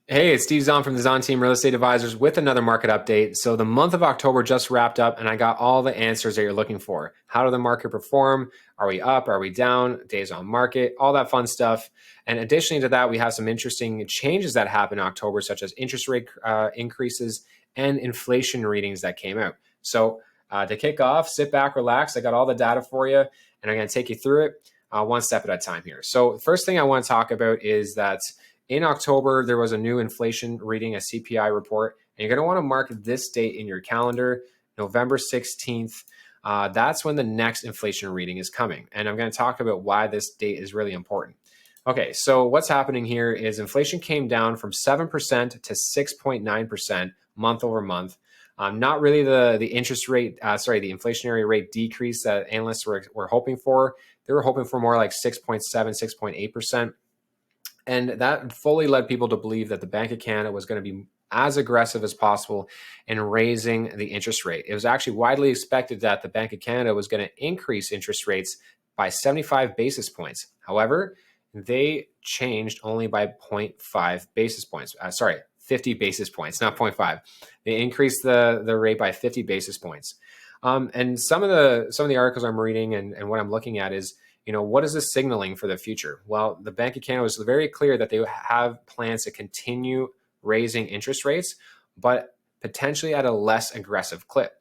Hey, it's Zahnd from the Zahnd Team Real Estate Advisors with another market update. So the month of October just wrapped up and I got all the answers that you're looking for. How did the market perform? Are we up? Are we down? Days on market, all that fun stuff. And additionally to that, we have some interesting changes that happened in October, such as interest rate increases and inflation readings that came out. So to kick off, sit back, relax. I got all the data for you and I'm going to take you through it one step at a time here. So the first thing I want to talk about is that in October, there was a new inflation reading, a CPI report, and you're going to want to mark this date in your calendar, November 16th. That's when the next inflation reading is coming. And I'm going to talk about why this date is really important. Okay, so what's happening here is inflation came down from 7% to 6.9% month over month. Not really the interest rate, the inflationary rate decrease that analysts were hoping for. They were hoping for more like 6.7, 6.8%. And that fully led people to believe that the Bank of Canada was going to be as aggressive as possible in raising the interest rate. It was actually widely expected that the Bank of Canada was going to increase interest rates by 75 basis points. However, they changed only by 0.5 basis points. 50 basis points, not 0.5. They increased the rate by 50 basis points. And some of the articles I'm reading and what I'm looking at is, what is this signaling for the future? Well, the Bank of Canada was very clear that they have plans to continue raising interest rates, but potentially at a less aggressive clip.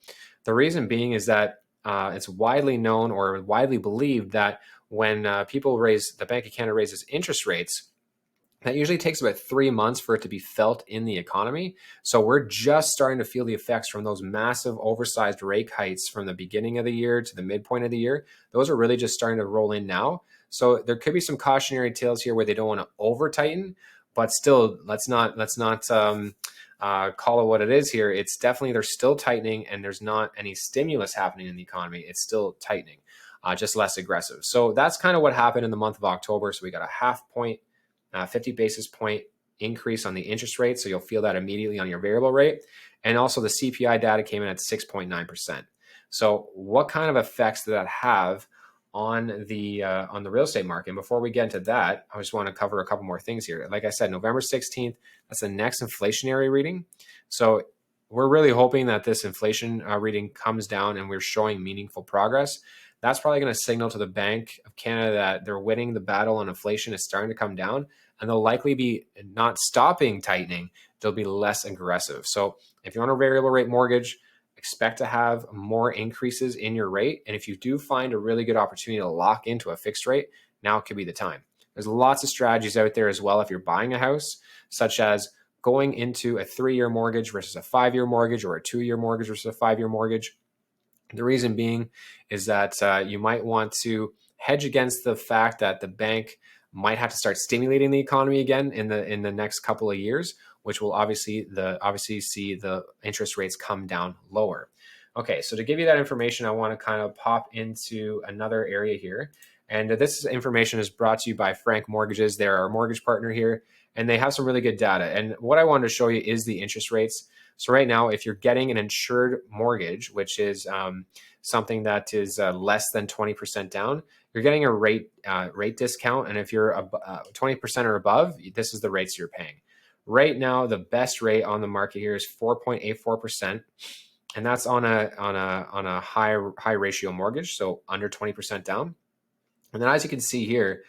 The reason being is that it's widely known or widely believed that when the Bank of Canada raises interest rates, that usually takes about 3 months for it to be felt in the economy. So we're just starting to feel the effects from those massive oversized rate hikes from the beginning of the year to the midpoint of the year. Those are really just starting to roll in now. So there could be some cautionary tales here where they don't want to over tighten, but still, let's not call it what it is here. It's definitely, they're still tightening and there's not any stimulus happening in the economy. It's still tightening, just less aggressive. So that's kind of what happened in the month of October. So we got a 50 basis point increase on the interest rate. So you'll feel that immediately on your variable rate. And also the CPI data came in at 6.9%. So what kind of effects did that have on the real estate market? And before we get into that, I just want to cover a couple more things here. Like I said, November 16th, that's the next inflationary reading. So we're really hoping that this inflation reading comes down and we're showing meaningful progress. That's probably going to signal to the Bank of Canada that they're winning the battle on inflation. It's starting to come down, and they'll likely be not stopping tightening. They'll be less aggressive. So if you're on a variable rate mortgage, expect to have more increases in your rate. And if you do find a really good opportunity to lock into a fixed rate, now could be the time. There's lots of strategies out there as well if you're buying a house, such as going into a 3-year mortgage versus a 5-year mortgage, or a 2-year mortgage versus a 5-year mortgage. The reason being is that you might want to hedge against the fact that the bank might have to start stimulating the economy again in the next couple of years, which will obviously see the interest rates come down lower. Okay, so to give you that information, I want to kind of pop into another area here. And this information is brought to you by Frank Mortgages. They're our mortgage partner here, and they have some really good data. And what I wanted to show you is the interest rates. So right now, if you're getting an insured mortgage, which is something that is less than 20% down, you're getting a rate discount. And if you're 20% or above, this is the rates you're paying. Right now, the best rate on the market here is 4.84%, and that's on a high ratio mortgage, so under 20% down. And then as you can see here,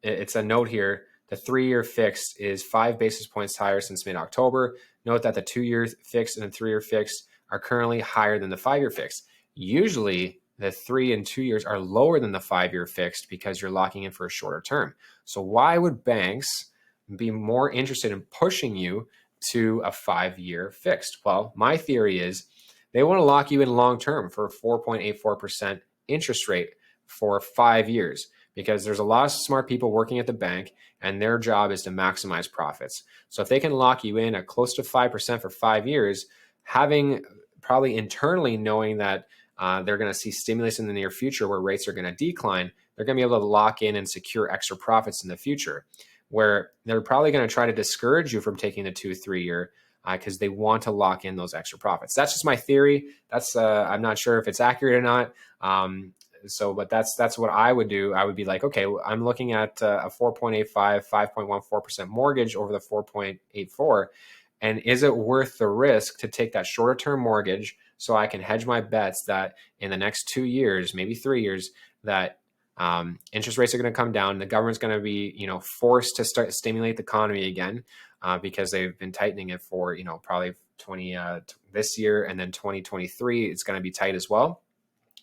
it's a note here. The 3-year fixed is 5 basis points higher since mid-October. Note that the 2-year fixed and the 3-year fixed are currently higher than the 5-year fixed. Usually, the 3 and 2 years are lower than the 5-year fixed because you're locking in for a shorter term. So why would banks be more interested in pushing you to a 5-year fixed? Well, my theory is they want to lock you in long term for a 4.84% interest rate for 5 years, because there's a lot of smart people working at the bank and their job is to maximize profits. So if they can lock you in at close to 5% for 5 years, having probably internally knowing that they're going to see stimulus in the near future where rates are going to decline, they're going to be able to lock in and secure extra profits in the future, where they're probably going to try to discourage you from taking the 2-3 year because they want to lock in those extra profits. That's just my theory. I'm not sure if it's accurate or not. So, but that's what I would do. I would be like, okay, I'm looking at a 4.85, 5.14% mortgage over the 4.84. And is it worth the risk to take that shorter term mortgage so I can hedge my bets that in the next 2 years, maybe 3 years, that interest rates are going to come down. The government's going to be, forced to start stimulate the economy again because they've been tightening it for, probably 20 this year, and then 2023 it's going to be tight as well.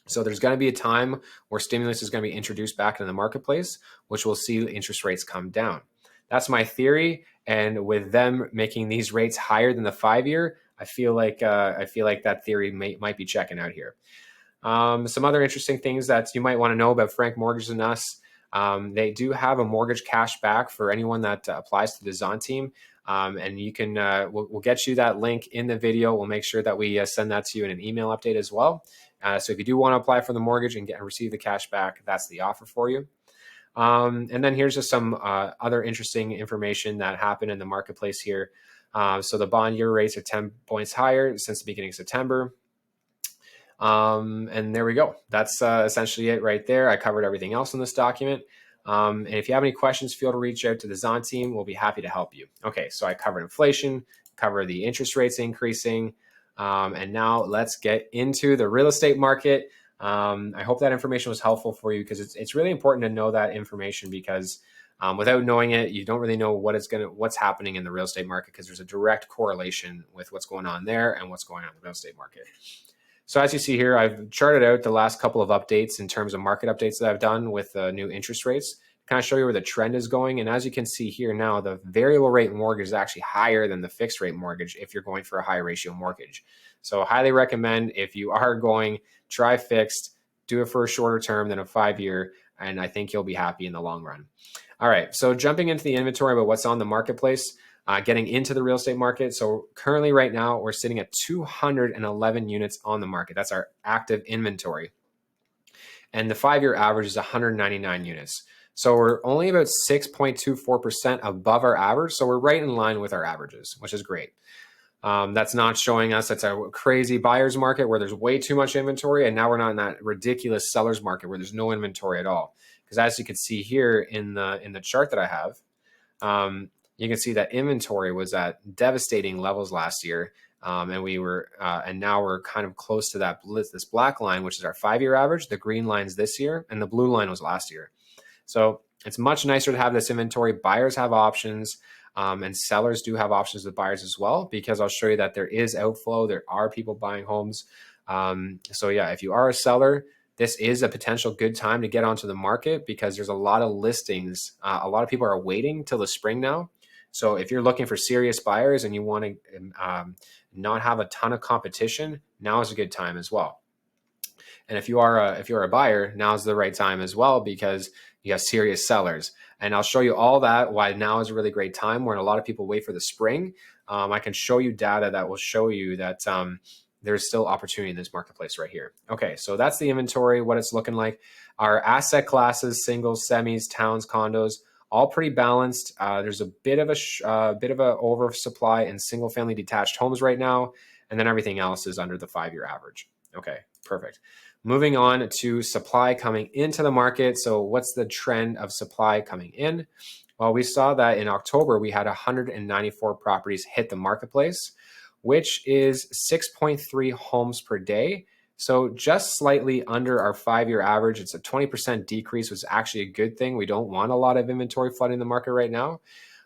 So there's going to be a time where stimulus is going to be introduced back into the marketplace, which will see interest rates come down. That's my theory. And with them making these rates higher than the 5-year, I feel like that theory might be checking out here. Some other interesting things that you might want to know about Frank Mortgages and Us. They do have a mortgage cash back for anyone that applies to the Zahnd team. And you can, we'll get you that link in the video. We'll make sure that we send that to you in an email update as well. So if you do want to apply for the mortgage and receive the cash back, that's the offer for you. And then here's just some other interesting information that happened in the marketplace here. So the bond year rates are 10 points higher since the beginning of September. And there we go. That's essentially it right there. I covered everything else in this document. And if you have any questions, feel to reach out to the Zahnd team. We'll be happy to help you. Okay, so I covered inflation, covered the interest rates increasing, and now let's get into the real estate market. I hope that information was helpful for you, because it's really important to know that information, because without knowing it, you don't really know what's happening in the real estate market, because there's a direct correlation with what's going on there and what's going on in the real estate market. So as you see here, I've charted out the last couple of updates in terms of market updates that I've done with new interest rates, kind of show you where the trend is going. And as you can see here now, the variable rate mortgage is actually higher than the fixed rate mortgage if you're going for a high ratio mortgage. So highly recommend, if you are going, try fixed, do it for a shorter term than a 5-year, and I think you'll be happy in the long run. All right, so jumping into the inventory about what's on the marketplace, getting into the real estate market. So currently right now, we're sitting at 211 units on the market. That's our active inventory. And the 5-year average is 199 units. So we're only about 6.24% above our average. So we're right in line with our averages, which is great. That's not showing us that's a crazy buyer's market where there's way too much inventory. And now we're not in that ridiculous seller's market where there's no inventory at all. Because as you can see here in the chart that I have, you can see that inventory was at devastating levels last year. And now we're kind of close to this black line, which is our 5-year average. The green line's this year, and the blue line was last year. So it's much nicer to have this inventory. Buyers have options, and sellers do have options with buyers as well, because I'll show you that there is outflow. There are people buying homes. So yeah, if you are a seller, this is a potential good time to get onto the market, because there's a lot of listings. A lot of people are waiting till the spring now. So if you're looking for serious buyers and you want to not have a ton of competition, now is a good time as well. And if you're a buyer, now is the right time as well, because you have serious sellers. And I'll show you all that, why now is a really great time, when a lot of people wait for the spring. I can show you data that will show you that there's still opportunity in this marketplace right here. Okay, so that's the inventory, what it's looking like. Our asset classes: singles, semis, towns, condos, all pretty balanced. There's a bit of a oversupply in single family detached homes right now, and then everything else is under the 5-year average. Okay, perfect. Moving on to supply coming into the market. So what's the trend of supply coming in? Well, we saw that in October, we had 194 properties hit the marketplace, which is 6.3 homes per day. So just slightly under our 5-year average. It's a 20% decrease, which is actually a good thing. We don't want a lot of inventory flooding the market right now.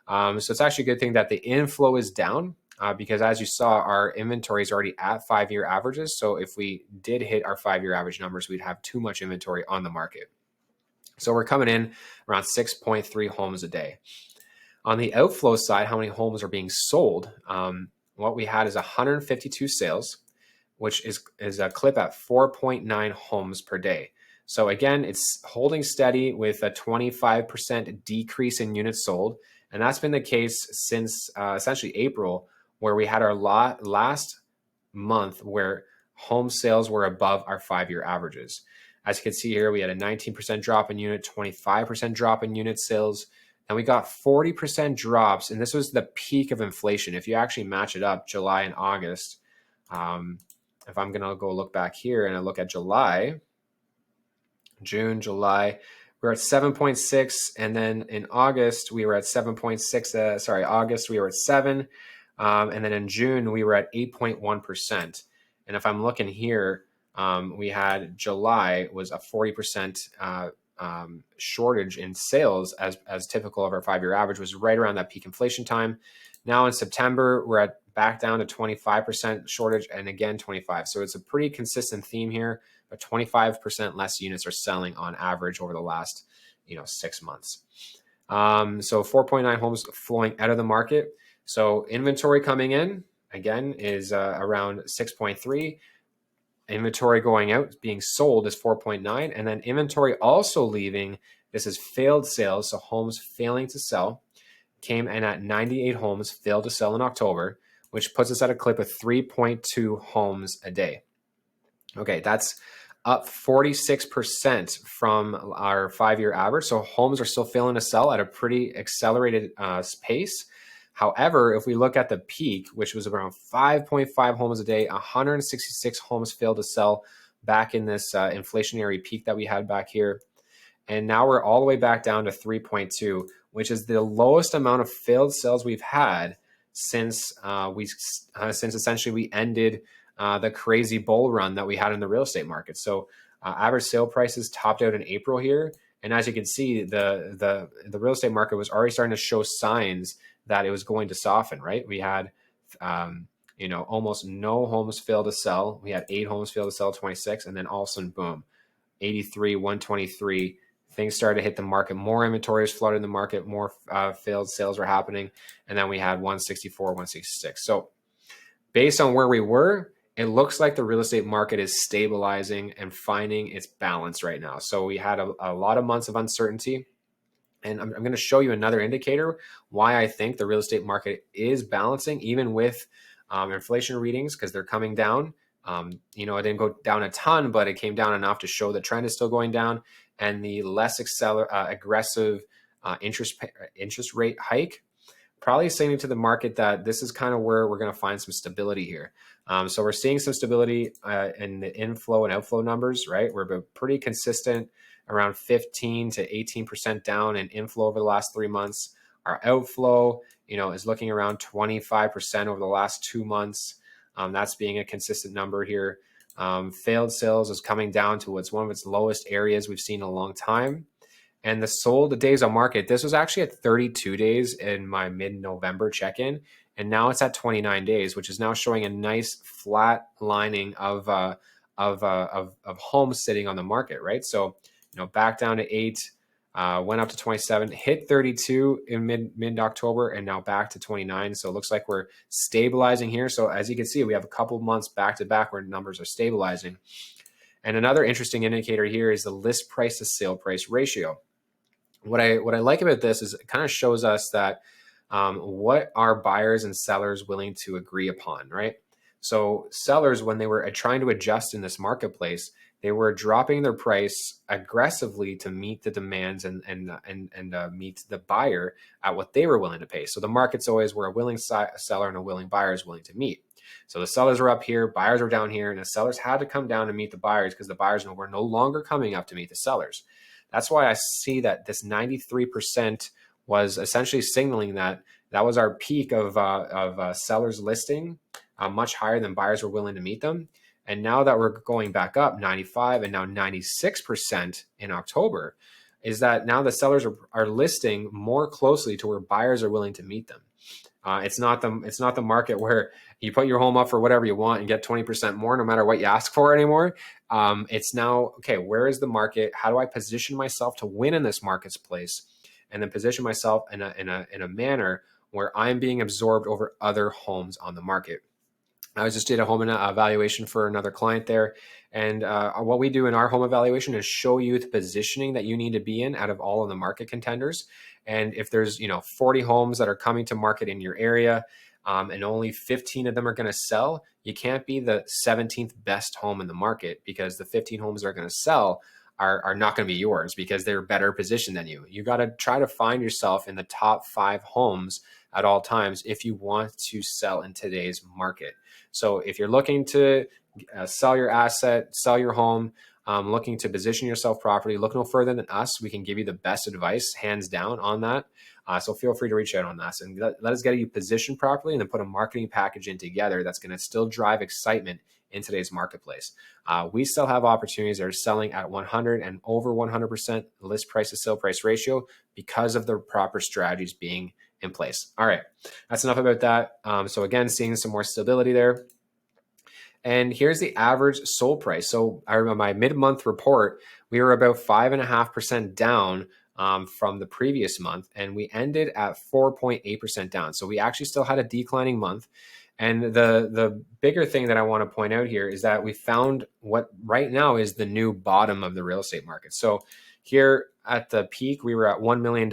So it's actually a good thing that the inflow is down, because as you saw, our inventory is already at 5-year averages. So if we did hit our 5-year average numbers, we'd have too much inventory on the market. So we're coming in around 6.3 homes a day. On the outflow side, how many homes are being sold? What we had is 152 sales, which is a clip at 4.9 homes per day. So again, it's holding steady with a 25% decrease in units sold. And that's been the case since essentially April, where we had our last month where home sales were above our 5-year averages. As you can see here, we had a 19% drop in unit, 25% drop in unit sales, and we got 40% drops. And this was the peak of inflation. If you actually match it up, July and August, if I'm going to go look back here and I look at July, June, July, we were at 7.6. And then in August, we were at 7.6. August, we were at 7. And then in June, we were at 8.1%. And if I'm looking here, we had July was a 40% shortage in sales as typical of our 5-year average, was right around that peak inflation time. Now in September, we're at back down to 25% shortage, and again 25. So it's a pretty consistent theme here, but 25% less units are selling on average over the last 6 months. So 4.9 homes flowing out of the market. So inventory coming in again is around 6.3. Inventory going out, being sold, is 4.9. And then inventory also leaving, this is failed sales, so homes failing to sell, came in at 98 homes failed to sell in October, which puts us at a clip of 3.2 homes a day. Okay, that's up 46% from our 5-year average. So homes are still failing to sell at a pretty accelerated pace. However, if we look at the peak, which was around 5.5 homes a day, 166 homes failed to sell back in this inflationary peak that we had back here. And now we're all the way back down to 3.2, which is the lowest amount of failed sales we've had since essentially we ended the crazy bull run that we had in the real estate market. So average sale prices topped out in April here. And as you can see, the real estate market was already starting to show signs that it was going to soften, right? We had, almost no homes fail to sell. We had 8 homes fail to sell, 26, and then all of a sudden, boom, 83, 123. Things started to hit the market. More inventory was flooded in the market. More failed sales were happening. And then we had 164, 166. So based on where we were, it looks like the real estate market is stabilizing and finding its balance right now. So we had a lot of months of uncertainty. And I'm going to show you another indicator why I think the real estate market is balancing, even with inflation readings, because they're coming down. It didn't go down a ton, but it came down enough to show the trend is still going down. And the less aggressive interest rate hike probably saying to the market that this is kind of where we're going to find some stability here. So we're seeing some stability in the inflow and outflow numbers, right? We're pretty consistent, around 15 to 18% down in inflow over the last 3 months. Our outflow, is looking around 25% over the last 2 months. That's being a consistent number here. Failed sales is coming down to what's one of its lowest areas we've seen in a long time. And the sold days on market, this was actually at 32 days in my mid-November check-in. And now it's at 29 days, which is now showing a nice flat lining of homes sitting on the market, right? So, back down to 8, went up to 27, hit 32 in mid-October, and now back to 29. So it looks like we're stabilizing here. So as you can see, we have a couple months back to back where numbers are stabilizing. And another interesting indicator here is the list price to sale price ratio. What I like about this is it kind of shows us that what are buyers and sellers willing to agree upon, right? So sellers, when they were trying to adjust in this marketplace, they were dropping their price aggressively to meet the demands and meet the buyer at what they were willing to pay. So the market's always where a willing seller and a willing buyer is willing to meet. So the sellers were up here, buyers were down here, and the sellers had to come down to meet the buyers because the buyers were no longer coming up to meet the sellers. That's why I see that this 93% was essentially signaling that was our peak of sellers listing, much higher than buyers were willing to meet them. And now that we're going back up 95 and now 96% in October, is that now the sellers are listing more closely to where buyers are willing to meet them. It's not the market where you put your home up for whatever you want and get 20% more no matter what you ask for anymore. It's now, okay, where is the market? How do I position myself to win in this marketplace? And then position myself in a manner where I'm being absorbed over other homes on the market. I just did a home evaluation for another client there. And what we do in our home evaluation is show you the positioning that you need to be in out of all of the market contenders. And if there's 40 homes that are coming to market in your area, and only 15 of them are going to sell, you can't be the 17th best home in the market, because the 15 homes that are going to sell are not going to be yours because they're better positioned than you. You got to try to find yourself in the top 5 homes at all times if you want to sell in today's market. So if you're looking to sell your asset, sell your home, looking to position yourself properly, look no further than us. We can give you the best advice, hands down, on that. So feel free to reach out on us and let us get you positioned properly, and then put a marketing package in together that's going to still drive excitement in today's marketplace. We still have opportunities that are selling at 100 and over 100% list price to sale price ratio because of the proper strategies being in place. All right, that's enough about that. So again, seeing some more stability there. And here's the average sold price. So I remember my mid-month report, we were about 5.5% down from the previous month, and we ended at 4.8% down. So we actually still had a declining month. And the bigger thing that I want to point out here is that we found what right now is the new bottom of the real estate market. So here at the peak, we were at $1 million,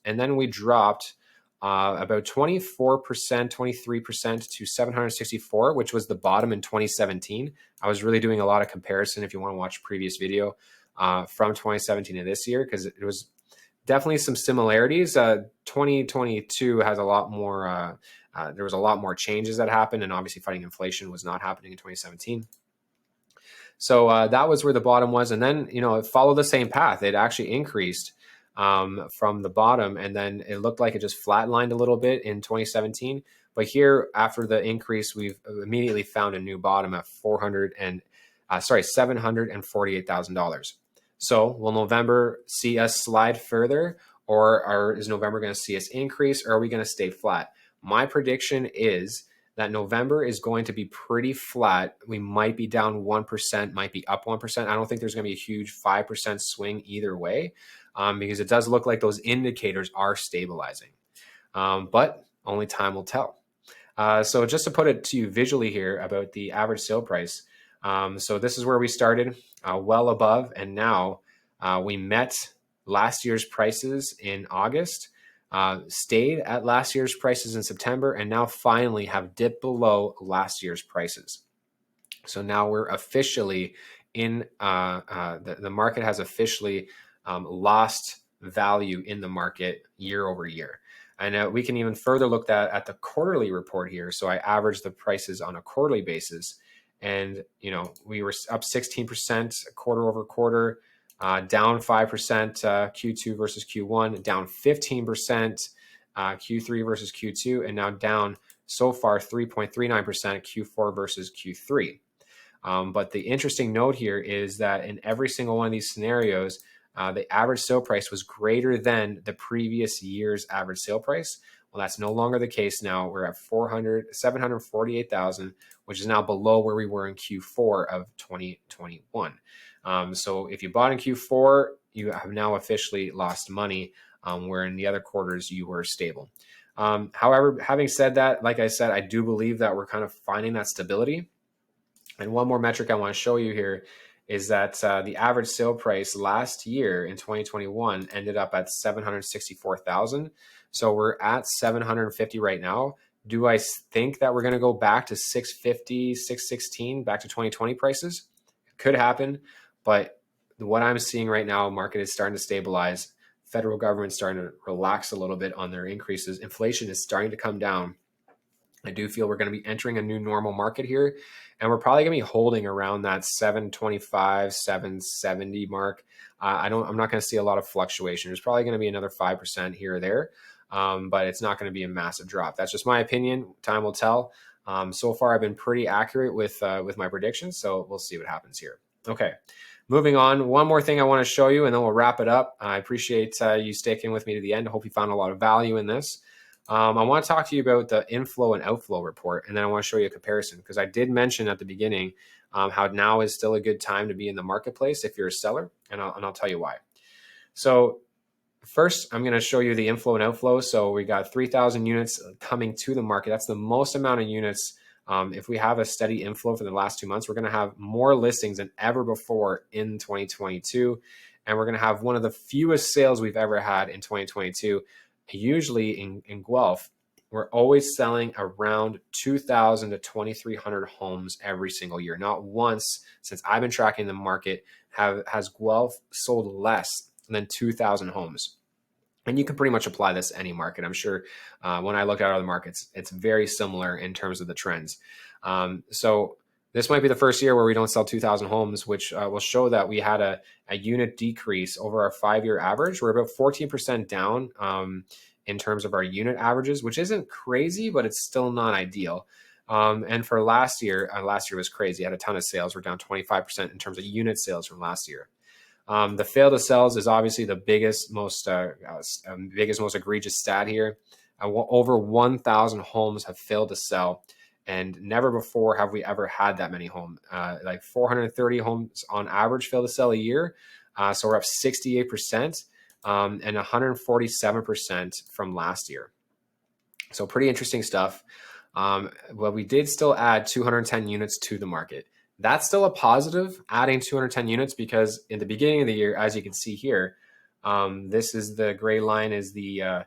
and then we dropped about 24%, 23% to 764, which was the bottom in 2017. I was really doing a lot of comparison if you want to watch a previous video from 2017 to this year, because it was definitely some similarities. 2022 has a lot more, there was a lot more changes that happened, and obviously fighting inflation was not happening in 2017. So that was where the bottom was. And then, it followed the same path. It actually increased from the bottom, and then it looked like it just flatlined a little bit in 2017. But here, after the increase, we've immediately found a new bottom at $748,000. So will November see us slide further, or is November going to see us increase, or are we going to stay flat? My prediction is that November is going to be pretty flat. We might be down 1%, might be up 1%. I don't think there's going to be a huge 5% swing either way, because it does look like those indicators are stabilizing. But only time will tell. So just to put it to you visually here about the average sale price. So this is where we started, well above, and now we met last year's prices in August, stayed at last year's prices in September, and now finally have dipped below last year's prices. So now we're officially in, the market has officially lost value in the market year over year. And we can even further look at the quarterly report here. So I averaged the prices on a quarterly basis, and we were up 16% quarter over quarter, down 5% Q2 versus Q1, down 15% Q3 versus Q2, and now down so far 3.39% Q4 versus Q3. But the interesting note here is that in every single one of these scenarios, the average sale price was greater than the previous year's average sale price. Well, that's no longer the case now. We're at 748,000, which is now below where we were in Q4 of 2021. So if you bought in Q4, you have now officially lost money, where in the other quarters you were stable. However, having said that, like I said, I do believe that we're kind of finding that stability. And one more metric I want to show you here is that the average sale price last year in 2021 ended up at 764,000. So we're at 750 right now. Do I think that we're going to go back to 650, 616, back to 2020 prices? It could happen, but what I'm seeing right now, market is starting to stabilize. Federal government's starting to relax a little bit on their increases. Inflation is starting to come down. I do feel we're going to be entering a new normal market here, and we're probably going to be holding around that 725, 770 mark. I'm not going to see a lot of fluctuation. There's probably going to be another 5% here or there, but it's not going to be a massive drop. That's just my opinion. Time will tell. So far, I've been pretty accurate with my predictions, so we'll see what happens here. Okay, moving on. One more thing I want to show you, and then we'll wrap it up. I appreciate you sticking with me to the end. I hope you found a lot of value in this. I want to talk to you about the inflow and outflow report, and then I want to show you a comparison, because I did mention at the beginning how now is still a good time to be in the marketplace if you're a seller, and I'll tell you why. So first, I'm going to show you the inflow and outflow. So we got 3,000 units coming to the market. That's the most amount of units. If we have a steady inflow for the last 2 months, we're going to have more listings than ever before in 2022, and we're going to have one of the fewest sales we've ever had in 2022. Usually in Guelph, we're always selling around 2,000 to 2,300 homes every single year. Not once since I've been tracking the market has Guelph sold less than 2,000 homes. And you can pretty much apply this to any market. I'm sure when I look at other markets, it's very similar in terms of the trends. So This might be the first year where we don't sell 2,000 homes, which will show that we had a unit decrease over our 5-year average. We're about 14% down in terms of our unit averages, which isn't crazy, but it's still not ideal. And for last year was crazy. I had a ton of sales. We're down 25% in terms of unit sales from last year. The fail to sells is obviously the biggest, most egregious stat here. Over 1,000 homes have failed to sell, and never before have we ever had that many homes. Like 430 homes on average fail to sell a year. So we're up 68% and 147% from last year. So pretty interesting stuff. Well, we did still add 210 units to the market. That's still a positive, adding 210 units, because in the beginning of the year, as you can see here, this is the gray line is the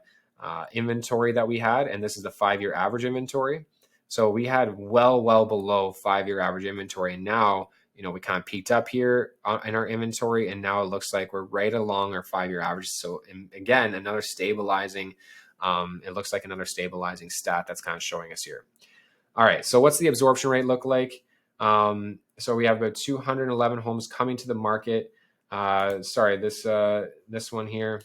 inventory that we had, and this is the 5-year average inventory. So we had well below 5-year average inventory. And now, we kind of peaked up here in our inventory, and now it looks like we're right along our 5-year average. So again, another stabilizing, it looks like another stabilizing stat that's kind of showing us here. All right, so what's the absorption rate look like? So we have about 211 homes coming to the market. Sorry, this one here.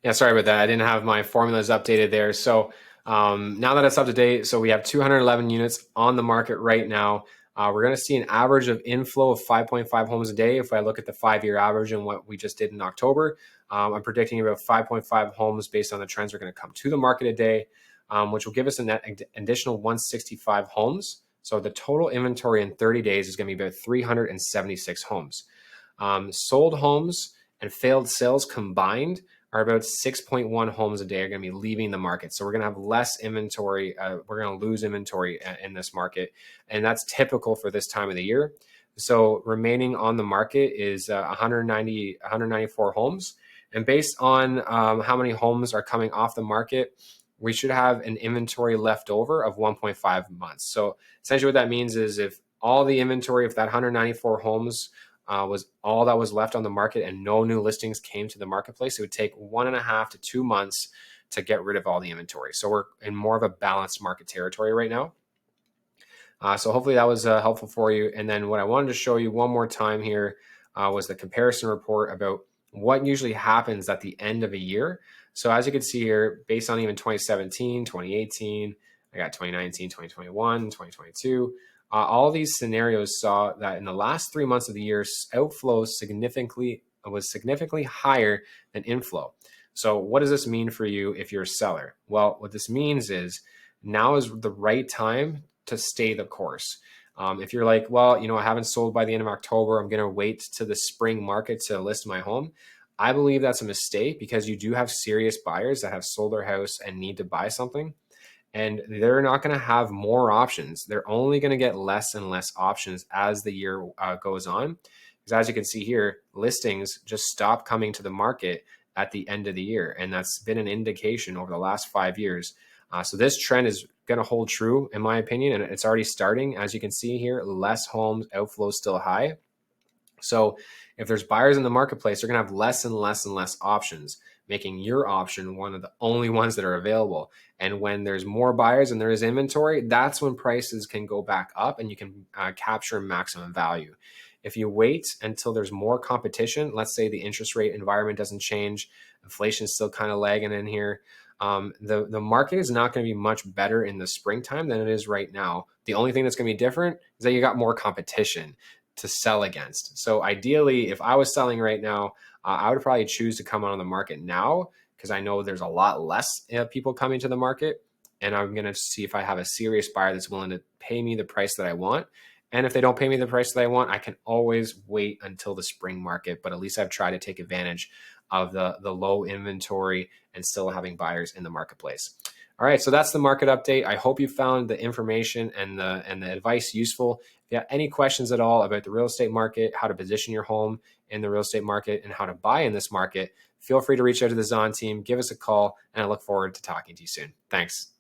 Yeah, sorry about that. I didn't have my formulas updated there. So now that it's up to date, so we have 211 units on the market right now. We're going to see an average of inflow of 5.5 homes a day. If I look at the 5-year average and what we just did in October, I'm predicting about 5.5 homes based on the trends are going to come to the market a day, which will give us an additional 165 homes. So the total inventory in 30 days is going to be about 376 homes. Sold homes and failed sales combined are about 6.1 homes a day are going to be leaving the market. So we're going to have less inventory. We're going to lose inventory in this market. And that's typical for this time of the year. So remaining on the market is 194 homes. And based on how many homes are coming off the market, we should have an inventory left over of 1.5 months. So essentially what that means is if all the inventory, if that 194 homes was all that was left on the market and no new listings came to the marketplace, it would take 1.5 to 2 months to get rid of all the inventory. So we're in more of a balanced market territory right now. So hopefully that was helpful for you. And then what I wanted to show you one more time here was the comparison report about what usually happens at the end of a year. So as you can see here, based on even 2017, 2018, I got 2019, 2021, 2022, all these scenarios saw that in the last 3 months of the year, outflow was significantly higher than inflow. So what does this mean for you if you're a seller? Well, what this means is now is the right time to stay the course. If you're like, well, I haven't sold by the end of October, I'm going to wait to the spring market to list my home. I believe that's a mistake, because you do have serious buyers that have sold their house and need to buy something. And they're not going to have more options. They're only going to get less and less options as the year goes on. Because as you can see here, listings just stop coming to the market at the end of the year. And that's been an indication over the last 5 years. So this trend is going to hold true, in my opinion, and it's already starting. As you can see here, less homes, outflow still high. So if there's buyers in the marketplace, they're going to have less and less and less options, making your option one of the only ones that are available. And when there's more buyers and there is inventory, that's when prices can go back up and you can capture maximum value. If you wait until there's more competition, let's say the interest rate environment doesn't change, inflation is still kind of lagging in here, the market is not going to be much better in the springtime than it is right now. The only thing that's going to be different is that you got more competition to sell against. So ideally, if I was selling right now, I would probably choose to come on the market now, because I know there's a lot less people coming to the market, and I'm going to see if I have a serious buyer that's willing to pay me the price that I want. And if they don't pay me the price that I want, I can always wait until the spring market, but at least I've tried to take advantage of the low inventory and still having buyers in the marketplace. All right, so that's the market update. I hope you found the information and the advice useful. If you have any questions at all about the real estate market, how to position your home in the real estate market, and how to buy in this market, feel free to reach out to the Zahnd team, give us a call, and I look forward to talking to you soon. Thanks.